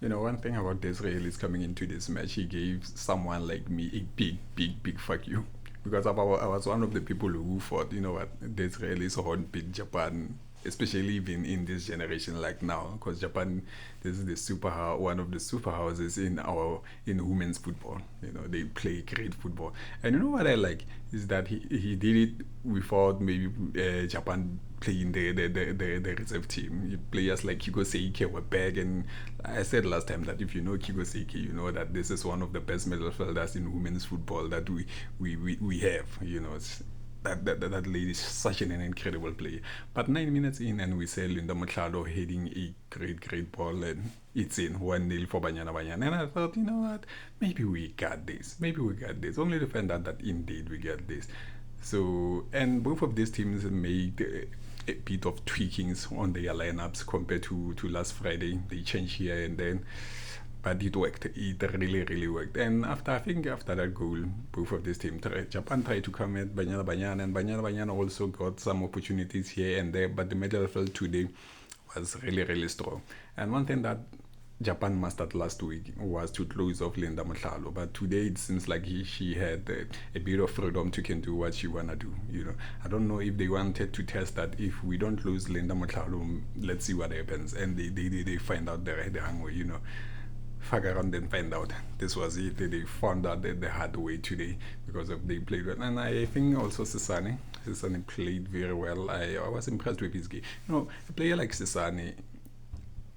One thing about Desiree is coming into this match, he gave someone like me a big fuck you. Because I was one of the people who thought, what, Desiree is on beat Japan, especially even in this generation like now. Because Japan, this is the one of the super houses in women's football. They play great football. And you know what I like is that he did it without maybe Japan playing the reserve team. Players like Kiko Seike were back, and I said last time that if you know Kiko Seike, you know that this is one of the best midfielders in women's football that we have. That lady is such an incredible player. But 9 minutes in, and we see Linda Motlhalo heading a great ball, and it's in 1-0 for Banyana. And I thought, you know what, maybe we got this. Maybe we got this. Only to find out that indeed we got this. So, and both of these teams made a bit of tweakings on their lineups compared to last Friday. They changed here and then, but it worked. It really worked. And I think after that goal, both of these teams, Japan tried to come at Banyana, and Banyana also got some opportunities here and there, but the midfield today was really strong. And one thing that Japan mastered last week was to close off Linda Motlhalo, but today it seems like she had a bit of freedom to can do what she wanna do. I don't know if they wanted to test that if we don't lose Linda Motlhalo, let's see what happens, and they find out the hard way. Fuck around and find out. This was it. They found out the hard way today because of they played well, and I think also Sisane played very well. I was impressed with his game. A player like Sisane,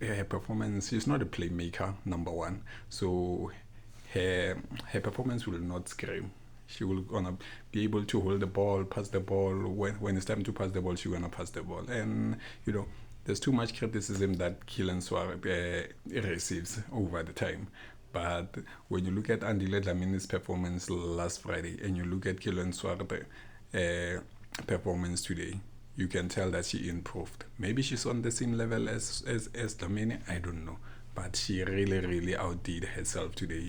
her performance, she's not a playmaker, number one, so her performance will not scream. She will gonna be able to hold the ball, pass the ball. When it's time to pass the ball, she's gonna pass the ball. And there's too much criticism that Kylian Suarez receives over the time. But when you look at Andile Dlamini's performance last Friday and you look at Kylian Suarez's performance today, you can tell that she improved. Maybe she's on the same level as Dlamini, I don't know. But she really outdid herself today.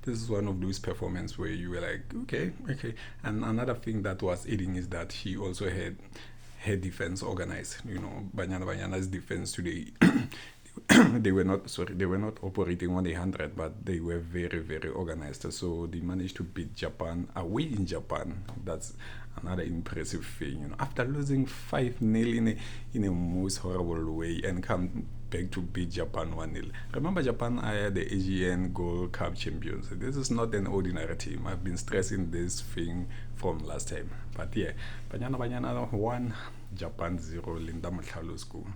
This is one of those performances where you were like, okay. And another thing that was aiding is that she also had her defense organized. Banyana's defense today, they were not operating on 100, but they were very organized. So they managed to beat Japan away in Japan. That's another impressive thing. After losing 5-0 in a most horrible way and come back to beat Japan 1-0. Remember, Japan are the Asian Gold Cup champions. This is not an ordinary team. I've been stressing this thing from last time. But yeah, Banyana 1, Japan 0, Linda Motlhalo school.